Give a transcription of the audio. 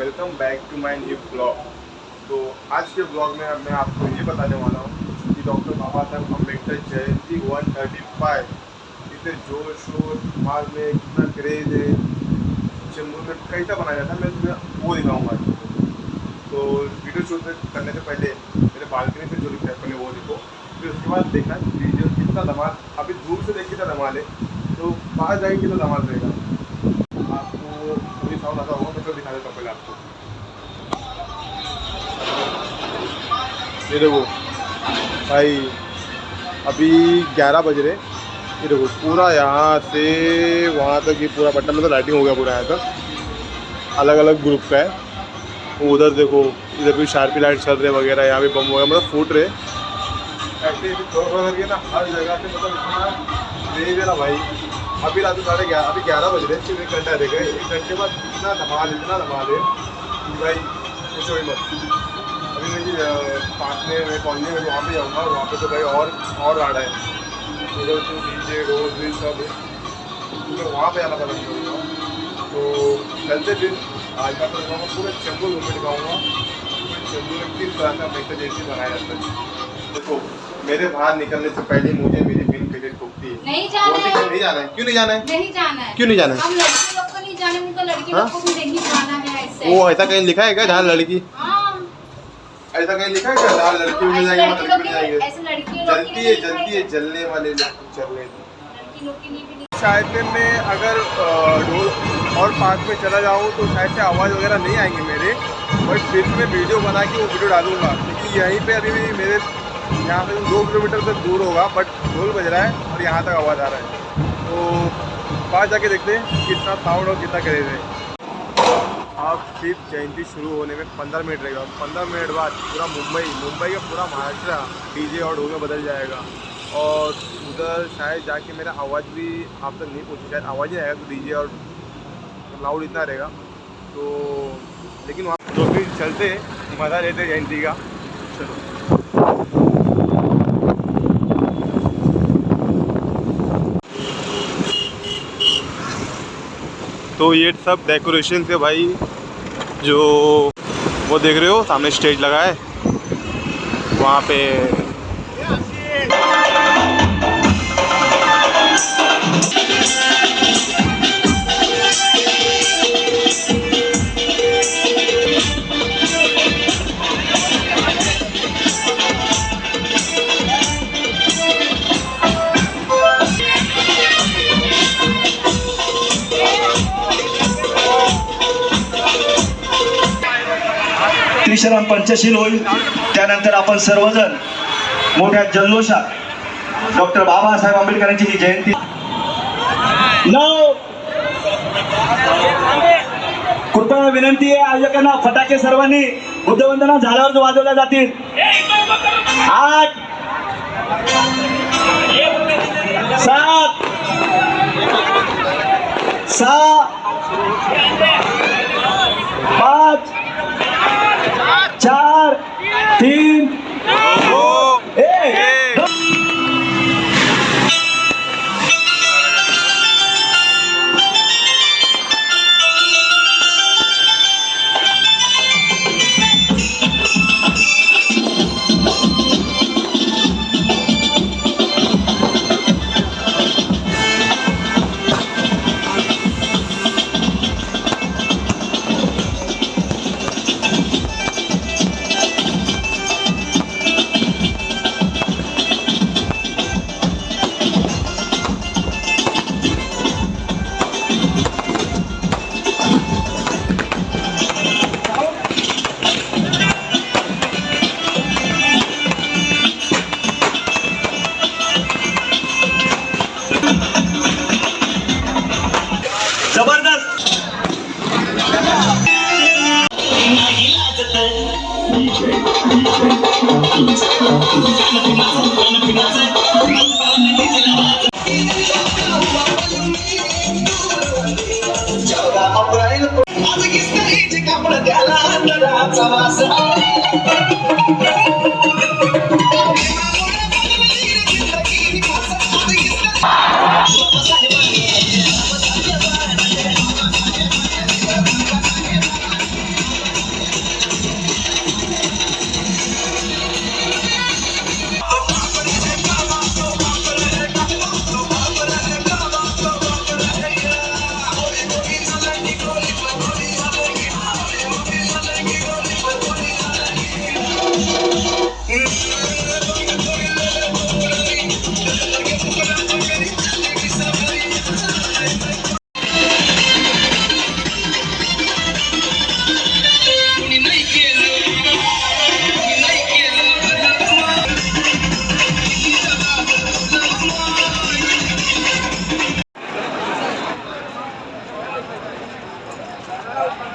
Welcome back to my new blog. तो आज के blog में मैं आपको ये बताने वाला हूँ कि डॉक्टर बाबा साहब अम्बेडकर जयंती 135 इतने जोर शोर समाज में कितना क्रेज है, जम्मू में कैसा बनाया जाता है, मैं तुम्हें वो दिखाऊँगा। तो वीडियो शूट करने से पहले मेरे बालकनी से जो दिखता है पहले वो देखो, फिर उसके बाद देखना वीडियो कितना धमाल। अभी दूर से देख कितना धमाल है, तो बाहर जाएंगे कितना धमाल रहेगा। आपको पूरी साउंड आता होगा, मैं तो दिखा देता हूँ पहले आपको। ये देखो भाई, अभी 11 बज रहे। ये देखो पूरा यहाँ से वहाँ तक ये पूरा पट्टा में तो लाइटिंग हो गया पूरा यहाँ तक, अलग अलग ग्रुप का है। उधर देखो, इधर भी शार्पी लाइट चल रहे वगैरह, यहाँ पे बम वगैरह मतलब फूट रहे ऐसे थोड़ा करके ना, हर जगह से मतलब इतना नहीं देना भाई। अभी रात 11:30, अभी 11 बज रहे, सिर्फ 1 घंटा रह गए। 1 घंटे बाद इतना धमाल है कि भाई पूछो ही मत। अभी मेरी पास में मैं कॉलोनी में वहाँ पे जाऊँगा, वहाँ पे तो भाई और राड़ा है, उधर तो डीजे रोज भी सब है, तो मैं वहाँ पे आना पसंद करूँगा। तो चलते फिर आज का तो दिखाऊँगा, पूरे जम्मू घूम में दिखाऊँगा जम्मू में किस तरह का अम्बेडकर जयंती बनाया जाता है। देखो मेरे बाहर निकलने से पहले मुझे मेरी बिन क्रिकेट ठोकती है। नहीं जाना है। नहीं जाना है। क्यों नहीं जाना है? नहीं जाना है। क्यों नहीं जाना है? हम लड़की लोग को नहीं जाने, उनको लड़की लोग को भी नहीं जाना है। ऐसे वो ऐसा कहीं लिखा है क्या जहाँ लड़की? हाँ, ऐसा कहीं लिखा है क्या जहाँ लड़की मिल जाएंगे मतलब मिल जाएंगे? ऐसे लड़कियों लोग जलती है जलने वाले लोग चल रहे थे। लड़की लोग के लिए भी शायद से मैं अगर ढोल और पार्क में चला जाऊँ तो शायद से आवाज़ वगैरह नहीं आएंगे मेरे, बट फिर मैं वीडियो बना के वो वीडियो डालूंगा, क्योंकि यहीं पे अभी भी मेरे यहाँ से 2 किलोमीटर तक दूर होगा, बट ढोल बज रहा है और यहाँ तक आवाज़ आ रहा है। तो पास जाके देखते हैं कितना साउंड और कितना क्रेज है। अब फिर जयंती शुरू होने में 15 मिनट रहेगा। 15 मिनट बाद पूरा मुंबई का पूरा महाराष्ट्र डीजे और ढोल में बदल जाएगा, और उधर शायद जाके मेरा आवाज़ भी आप तक नहीं पहुँची, शायद आवाज़ ही आएगा, तो डीजे और लाउड इतना रहेगा। तो लेकिन वहाँ तो फिर चलते मज़ा लेते जयंती का। चलो तो ये सब डेकोरेशन से भाई, जो वो देख रहे हो सामने स्टेज लगा है, वहाँ पे त्रिशरण पंचशील होईल। त्यानंतर आपण सर्वजण मोठ्या जल्लोषात डॉक्टर बाबासाहेब आंबेडकरांची ही जयंती कृपया विनंती आहे आयोजकांना, फटाके सर्वांनी बुद्धवंदना झाल्यावर वाजवल्या जातील। 8 7 6 5 4 3 2 1। Thank you.